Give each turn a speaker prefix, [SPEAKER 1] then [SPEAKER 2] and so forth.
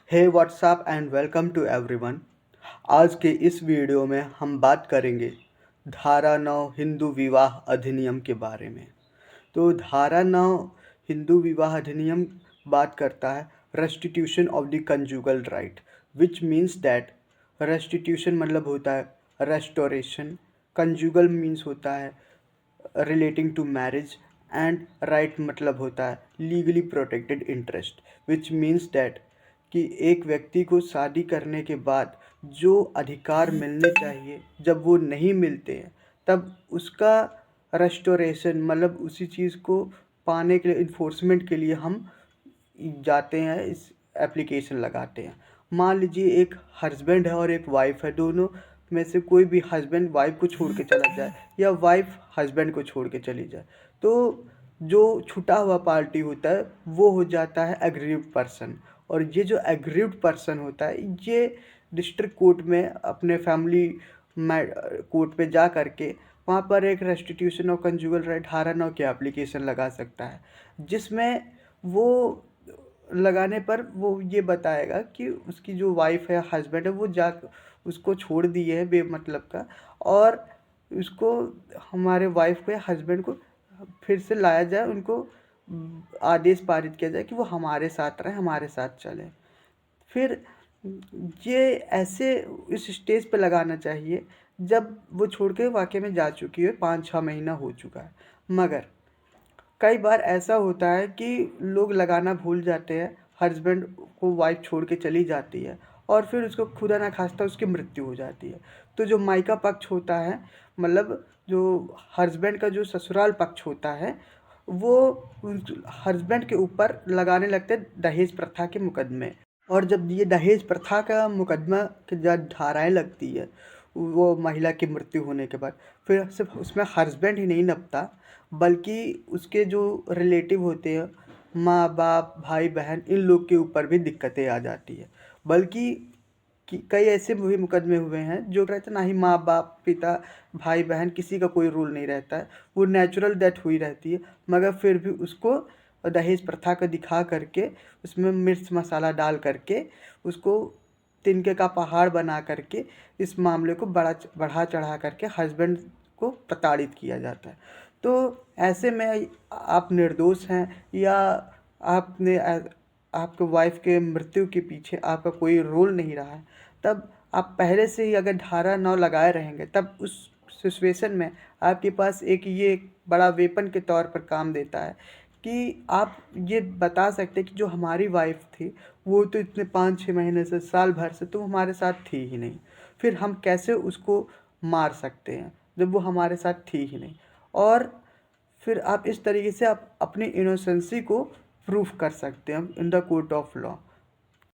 [SPEAKER 1] Hey what's up and welcome to everyone. आज के इस वीडियो में हम बात करेंगे धारा 9 हिंदू विवाह अधिनियम के बारे में। तो धारा 9 हिंदू विवाह अधिनियम बात करता है restitution of the conjugal right, which means that restitution मतलब होता है रेस्टोरेशन, कंजुगल मीन्स होता है relating to marriage and right मतलब होता है legally protected interest, which means that कि एक व्यक्ति को शादी करने के बाद जो अधिकार मिलने चाहिए जब वो नहीं मिलते हैं तब उसका रेस्टोरेशन मतलब उसी चीज़ को पाने के लिए इन्फोर्समेंट के लिए हम जाते हैं, इस एप्लीकेशन लगाते हैं। मान लीजिए एक हस्बैंड है और एक वाइफ है, दोनों में से कोई भी हस्बैंड वाइफ को छोड़ के चला जाए या वाइफ हस्बैंड को छोड़ के चली जाए, तो जो छूटा हुआ पार्टी होता है वो हो जाता है एग्रीव्ड पर्सन। और ये जो एग्रीव्ड पर्सन होता है ये डिस्ट्रिक्ट कोर्ट में अपने फैमिली कोर्ट में जा करके वहाँ पर एक रेस्टिट्यूशन ऑफ कंजुगल राइट धारा 9 की एप्लीकेशन लगा सकता है, जिसमें वो लगाने पर वो ये बताएगा कि उसकी जो वाइफ है हस्बैंड है वो जा उसको छोड़ दिए है बेमतलब का, और उसको हमारे वाइफ को या हस्बैंड को फिर से लाया जाए, उनको आदेश पारित किया जाए कि वो हमारे साथ रहें, हमारे साथ चलें। फिर ये ऐसे इस स्टेज पे लगाना चाहिए जब वो छोड़ के वाकई में जा चुकी है, 5-6 महीना हो चुका है। मगर कई बार ऐसा होता है कि लोग लगाना भूल जाते हैं, हस्बैंड को वाइफ छोड़ के चली जाती है और फिर उसको खुदा ना खास्ता उसकी मृत्यु हो जाती है। तो जो मायका पक्ष होता है मतलब जो हस्बैंड का जो ससुराल पक्ष होता है वो हस्बैंड के ऊपर लगाने लगते हैं दहेज प्रथा के मुकदमे। और जब ये दहेज प्रथा का मुकदमा की जब धाराएं लगती है वो महिला की मृत्यु होने के बाद, फिर सिर्फ उसमें हस्बैंड ही नहीं नपता बल्कि उसके जो रिलेटिव होते हैं माँ बाप भाई बहन इन लोग के ऊपर भी दिक्कतें आ जाती है। बल्कि कई ऐसे भी मुकदमे हुए हैं जो रहते ना ही माँ बाप पिता भाई बहन किसी का कोई रोल नहीं रहता है, वो नेचुरल डेथ हुई रहती है, मगर फिर भी उसको दहेज प्रथा का दिखा करके उसमें मिर्च मसाला डाल करके उसको तिनके का पहाड़ बना करके इस मामले को बढ़ा चढ़ा करके हस्बैंड को प्रताड़ित किया जाता है। तो ऐसे में आप निर्दोष हैं या आपने आपके वाइफ के मृत्यु के पीछे आपका कोई रोल नहीं रहा है, तब आप पहले से ही अगर धारा 9 लगाए रहेंगे तब उस सिचुएशन में आपके पास एक ये बड़ा वेपन के तौर पर काम देता है कि आप ये बता सकते हैं कि जो हमारी वाइफ थी वो तो इतने 5-6 महीने से साल भर से तो हमारे साथ थी ही नहीं, फिर हम कैसे उसको मार सकते हैं जब वो हमारे साथ थी ही नहीं। और फिर आप इस तरीके से आप अपनी इनोसेंसी को प्रूफ कर सकते हैं in the court of law.